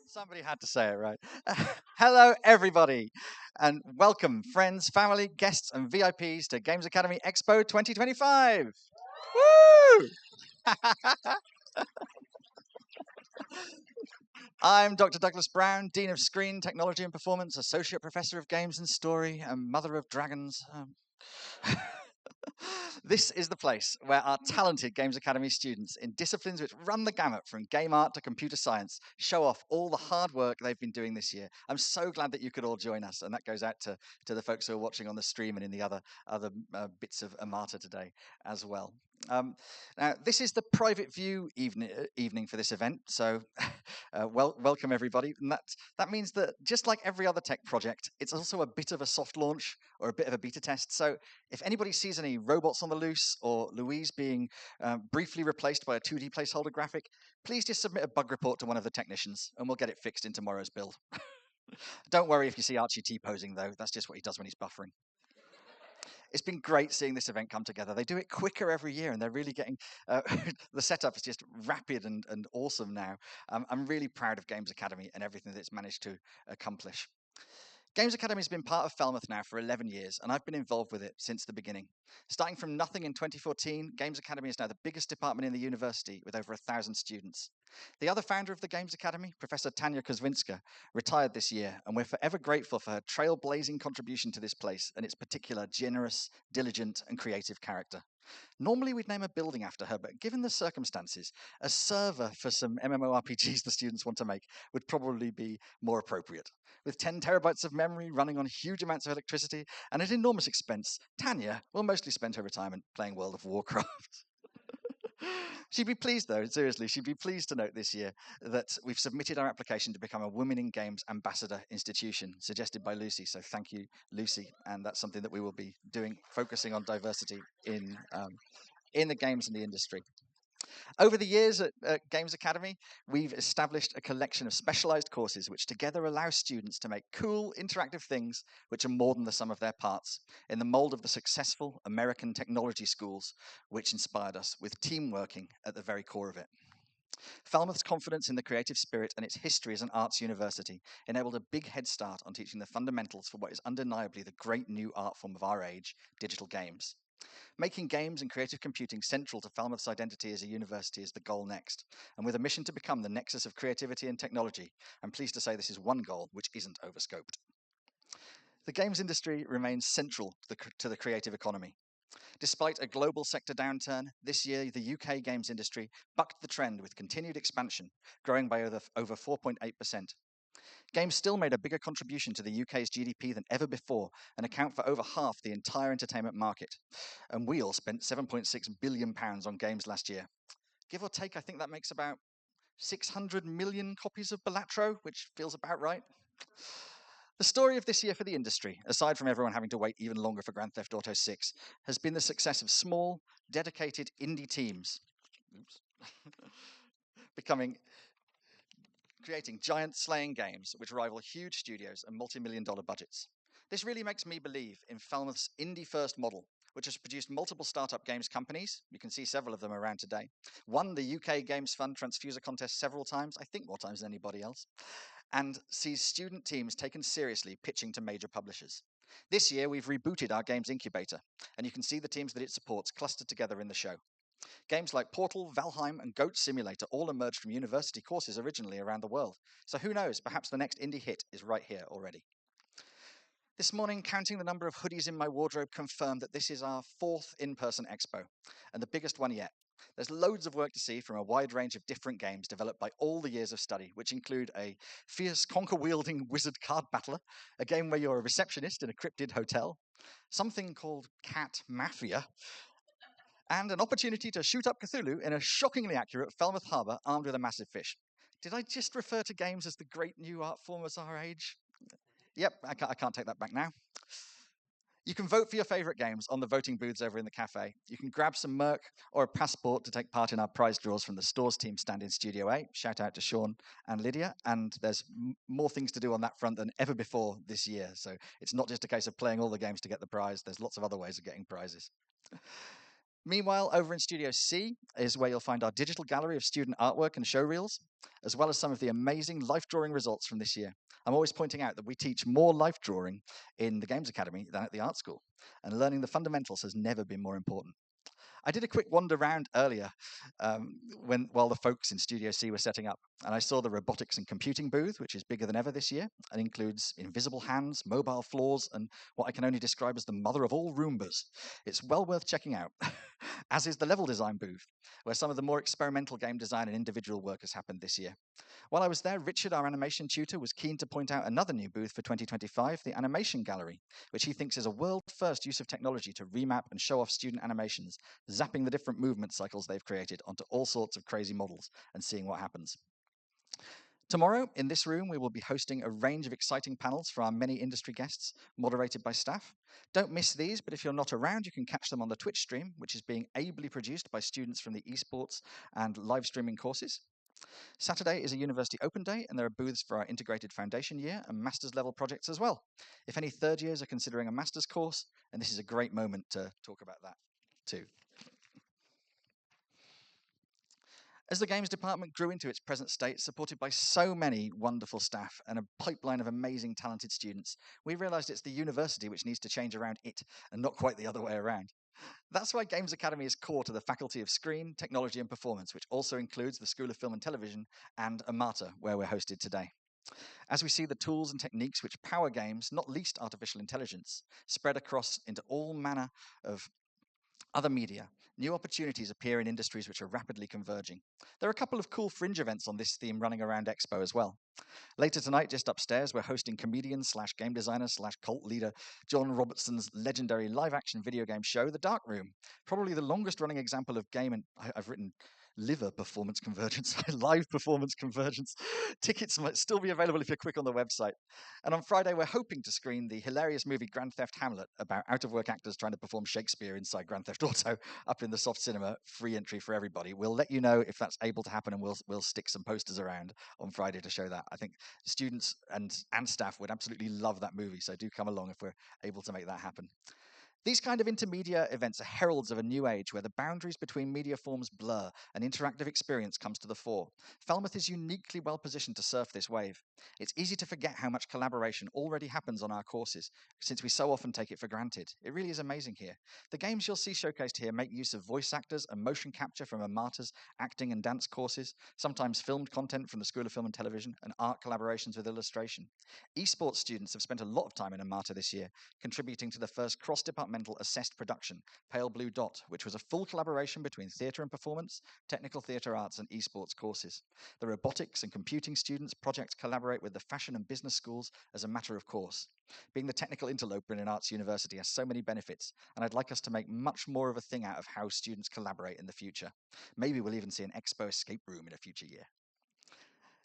Somebody had to say it right. Hello, everybody, and welcome, friends, family, guests, and VIPs to Games Academy Expo 2025. Woo! I'm Dr. Douglas Brown, Dean of Screen Technology and Performance, Associate Professor of Games and Story, and Mother of Dragons. This is the place where our talented Games Academy students in disciplines which run the gamut from game art to computer science show off all the hard work they've been doing this year. I'm so glad that you could all join us, and that goes out to the folks who are watching on the stream and in the other bits of Amata today as well. Now, this is the private view evening for this event, so welcome everybody. And that means that just like every other tech project, it's also a bit of a soft launch or a bit of a beta test. So if anybody sees any robots on the loose or Louise being briefly replaced by a 2D placeholder graphic, please just submit a bug report to one of the technicians and we'll get it fixed in tomorrow's build. Don't worry if you see Archie T-posing though, that's just what he does when he's buffering. It's been great seeing this event come together. They do it quicker every year, and they're really getting the setup is just rapid and awesome now. I'm really proud of Games Academy and everything that it's managed to accomplish. Games Academy has been part of Falmouth now for 11 years, and I've been involved with it since the beginning. Starting from nothing in 2014, Games Academy is now the biggest department in the university with over 1,000 students. The other founder of the Games Academy, Professor Tanya Kozwinska, retired this year, and we're forever grateful for her trailblazing contribution to this place and its particular generous, diligent, and creative character. Normally, we'd name a building after her, but given the circumstances, a server for some MMORPGs the students want to make would probably be more appropriate. With 10 terabytes of memory running on huge amounts of electricity and at enormous expense, Tanya will mostly spend her retirement playing World of Warcraft. She'd be pleased, though, seriously, she'd be pleased to note this year that we've submitted our application to become a Women in Games Ambassador institution, suggested by Lucy. So thank you, Lucy. And that's something that we will be doing, focusing on diversity in the games and the industry. Over the years at Games Academy, we've established a collection of specialized courses which together allow students to make cool, interactive things which are more than the sum of their parts, in the mold of the successful American technology schools which inspired us, with team working at the very core of it. Falmouth's confidence in the creative spirit and its history as an arts university enabled a big head start on teaching the fundamentals for what is undeniably the great new art form of our age, digital games. Making games and creative computing central to Falmouth's identity as a university is the goal next. And with a mission to become the nexus of creativity and technology, I'm pleased to say this is one goal which isn't overscoped. The games industry remains central to the creative economy. Despite a global sector downturn, this year the UK games industry bucked the trend with continued expansion, growing by over 4.8%. Games still made a bigger contribution to the UK's GDP than ever before and account for over half the entire entertainment market. And we all spent £7.6 billion on games last year. Give or take, I think that makes about 600 million copies of Balatro, which feels about right. The story of this year for the industry, aside from everyone having to wait even longer for Grand Theft Auto 6, has been the success of small, dedicated indie teams creating giant slaying games which rival huge studios and multi-million-dollar budgets. This really makes me believe in Falmouth's indie-first model, which has produced multiple startup games companies. You can see several of them around today. Won the UK Games Fund Transfuser contest several times, I think more times than anybody else, and sees student teams taken seriously pitching to major publishers. This year, we've rebooted our games incubator, and you can see the teams that it supports clustered together in the show. Games like Portal, Valheim, and Goat Simulator all emerged from university courses originally around the world. So who knows, perhaps the next indie hit is right here already. This morning, counting the number of hoodies in my wardrobe confirmed that this is our 4th in-person expo, and the biggest one yet. There's loads of work to see from a wide range of different games developed by all the years of study, which include a fierce conker-wielding wizard card battler, a game where you're a receptionist in a cryptid hotel, something called Cat Mafia, and an opportunity to shoot up Cthulhu in a shockingly accurate Falmouth harbour armed with a massive fish. Did I just refer to games as the great new art form as our age? Yep, I can't take that back now. You can vote for your favourite games on the voting booths over in the cafe. You can grab some merch or a passport to take part in our prize draws from the stores team stand in Studio A. Shout out to Sean and Lydia. And there's more things to do on that front than ever before this year. So it's not just a case of playing all the games to get the prize. There's lots of other ways of getting prizes. Meanwhile, over in Studio C is where you'll find our digital gallery of student artwork and show reels, as well as some of the amazing life drawing results from this year. I'm always pointing out that we teach more life drawing in the Games Academy than at the art school, and learning the fundamentals has never been more important. I did a quick wander around earlier while the folks in Studio C were setting up, and I saw the robotics and computing booth, which is bigger than ever this year, and includes invisible hands, mobile floors, and what I can only describe as the mother of all Roombas. It's well worth checking out, as is the level design booth, where some of the more experimental game design and individual work has happened this year. While I was there, Richard, our animation tutor, was keen to point out another new booth for 2025, the Animation Gallery, which he thinks is a world first use of technology to remap and show off student animations, zapping the different movement cycles they've created onto all sorts of crazy models and seeing what happens. Tomorrow, in this room, we will be hosting a range of exciting panels for our many industry guests, moderated by staff. Don't miss these, but if you're not around, you can catch them on the Twitch stream, which is being ably produced by students from the esports and live streaming courses. Saturday is a university open day, and there are booths for our integrated foundation year and master's level projects as well. If any third years are considering a master's course, and this is a great moment to talk about that too. As the games department grew into its present state, supported by so many wonderful staff and a pipeline of amazing, talented students, we realized it's the university which needs to change around it and not quite the other way around. That's why Games Academy is core to the Faculty of Screen, Technology and Performance, which also includes the School of Film and Television and Amata, where we're hosted today. As we see the tools and techniques which power games, not least artificial intelligence, spread across into all manner of other media, new opportunities appear in industries which are rapidly converging. There are a couple of cool fringe events on this theme running around Expo as well. Later tonight, just upstairs, we're hosting comedian slash game designer slash cult leader John Robertson's legendary live action video game show, The Dark Room. Probably the longest running example of game, and I've written liver performance convergence, live performance convergence. Tickets might still be available if you're quick on the website. And on Friday, we're hoping to screen the hilarious movie Grand Theft Hamlet about out of work actors trying to perform Shakespeare inside Grand Theft Auto up in the soft cinema, free entry for everybody. We'll let you know if that's able to happen, and we'll stick some posters around on Friday to show that. I think students and staff would absolutely love that movie, so do come along if we're able to make that happen. These kind of intermedia events are heralds of a new age where the boundaries between media forms blur and interactive experience comes to the fore. Falmouth is uniquely well positioned to surf this wave. It's easy to forget how much collaboration already happens on our courses, since we so often take it for granted. It really is amazing here. The games you'll see showcased here make use of voice actors and motion capture from Amata's acting and dance courses, sometimes filmed content from the School of Film and Television, and art collaborations with illustration. Esports students have spent a lot of time in Amata this year, contributing to the first cross-departmental assessed production, Pale Blue Dot, which was a full collaboration between theatre and performance, technical theatre arts, and esports courses. The robotics and computing students projects collaborate with the fashion and business schools as a matter of course. Being the technical interloper in an arts university has so many benefits, and I'd like us to make much more of a thing out of how students collaborate in the future. Maybe we'll even see an Expo escape room in a future year.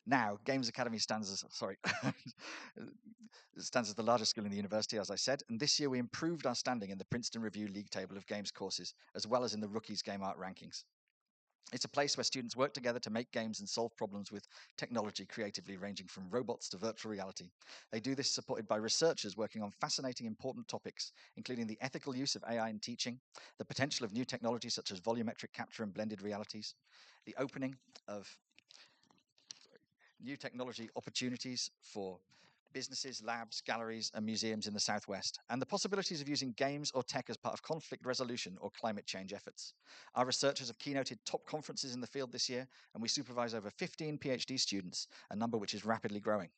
Now, Games Academy stands as stands as the largest school in the university, as I said, and this year we improved our standing in the Princeton Review League table of games courses, as well as in the Rookies Game Art rankings. It's a place where students work together to make games and solve problems with technology creatively, ranging from robots to virtual reality. They do this supported by researchers working on fascinating, important topics, including the ethical use of AI in teaching, the potential of new technologies such as volumetric capture and blended realities, the opening of new technology opportunities for businesses, labs, galleries, and museums in the Southwest, and the possibilities of using games or tech as part of conflict resolution or climate change efforts. Our researchers have keynoted top conferences in the field this year, and we supervise over 15 PhD students, a number which is rapidly growing.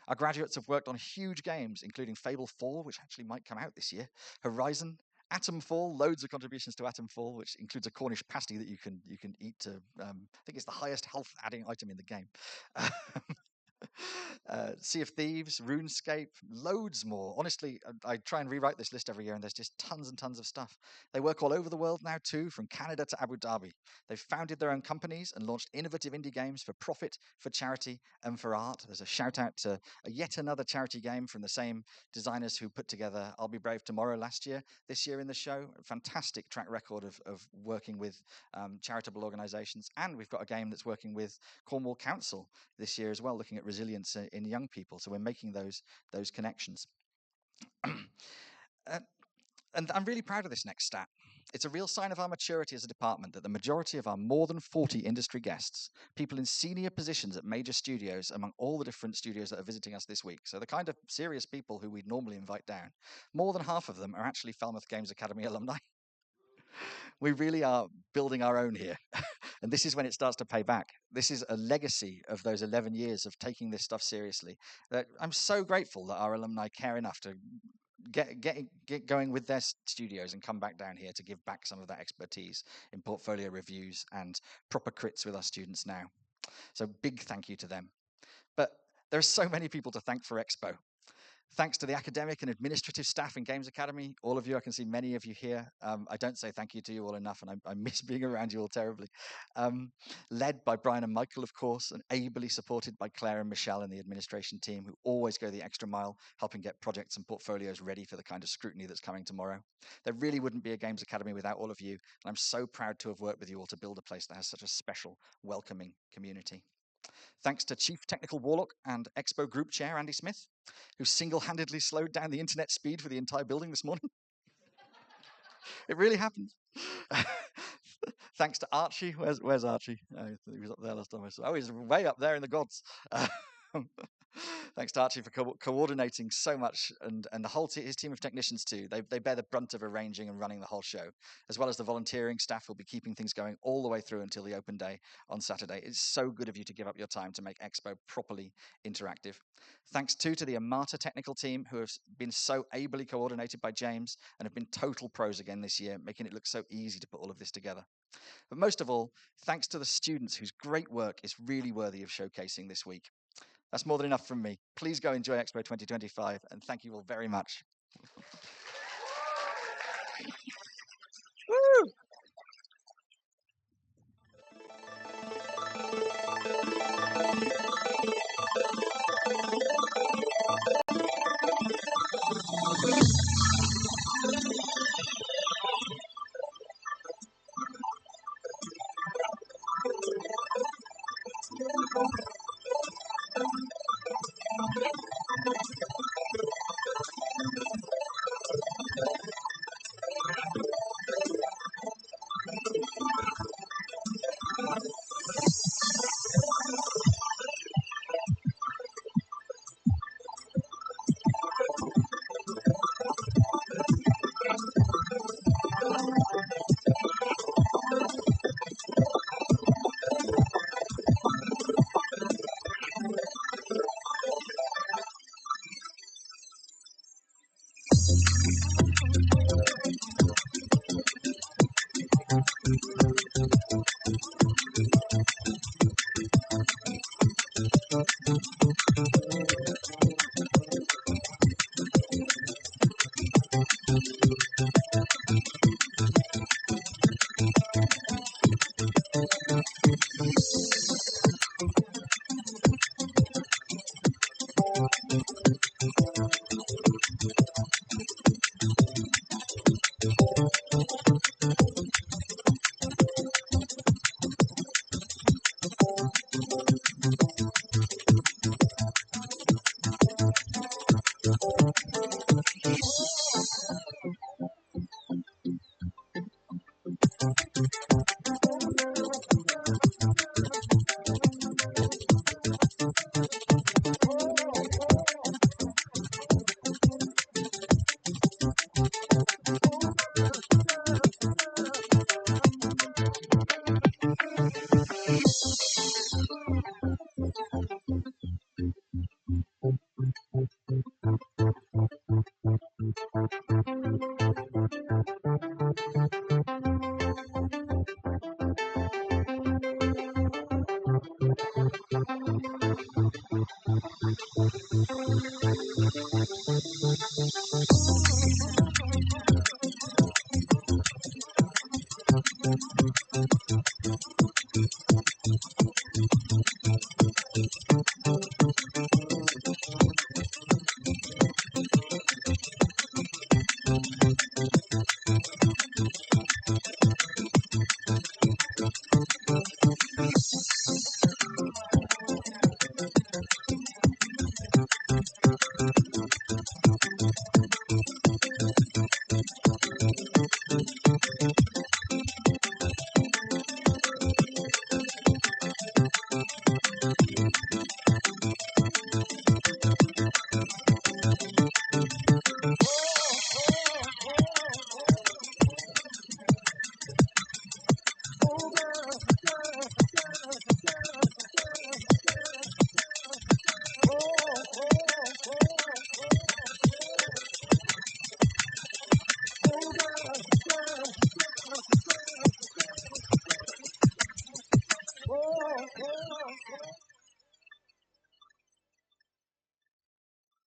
Our graduates have worked on huge games, including Fable 4, which actually might come out this year, Horizon, Atomfall, loads of contributions to Atomfall, which includes a Cornish pasty that you can eat to. I think it's the highest health adding item in the game. Sea of Thieves, RuneScape, loads more. Honestly, I try and rewrite this list every year, and there's just tons and tons of stuff. They work all over the world now too, from Canada to Abu Dhabi. They've founded their own companies and launched innovative indie games for profit, for charity, and for art. There's a shout out to yet another charity game from the same designers who put together I'll Be Brave Tomorrow last year. This year in the show, a fantastic track record of working with charitable organizations. And we've got a game that's working with Cornwall Council this year as well, looking at resilience in young people. So we're making those connections. And I'm really proud of this next stat. It's a real sign of our maturity as a department that the majority of our more than 40 industry guests, people in senior positions at major studios among all the different studios that are visiting us this week, so the kind of serious people who we'd normally invite down, more than half of them are actually Falmouth Games Academy alumni. We really are building our own here. And this is when it starts to pay back. This is a legacy of those 11 years of taking this stuff seriously. That I'm so grateful that our alumni care enough to get going with their studios and come back down here to give back some of that expertise in portfolio reviews and proper crits with our students now. So big thank you to them. But there are so many people to thank for Expo. Thanks to the academic and administrative staff in Games Academy, all of you, I can see many of you here. I don't say thank you to you all enough, and I miss being around you all terribly. Led by Brian and Michael, of course, and ably supported by Claire and Michelle and the administration team, who always go the extra mile, helping get projects and portfolios ready for the kind of scrutiny that's coming tomorrow. There really wouldn't be a Games Academy without all of you, and I'm so proud to have worked with you all to build a place that has such a special, welcoming community. Thanks to Chief Technical Warlock and Expo Group Chair Andy Smith, who single-handedly slowed down the internet speed for the entire building this morning. It really happened. Thanks to Archie. Where's Archie? He was up there last time I saw. Oh, he's way up there in the gods. Thanks to Archie for coordinating so much, and the whole his team of technicians too. They bear the brunt of arranging and running the whole show, as well as the volunteering staff who'll be keeping things going all the way through until the open day on Saturday. It's so good of you to give up your time to make Expo properly interactive. Thanks too to the Amata technical team, who have been so ably coordinated by James and have been total pros again this year, making it look so easy to put all of this together. But most of all, thanks to the students whose great work is really worthy of showcasing this week. That's more than enough from me. Please go enjoy Expo 2025, and thank you all very much. Woo!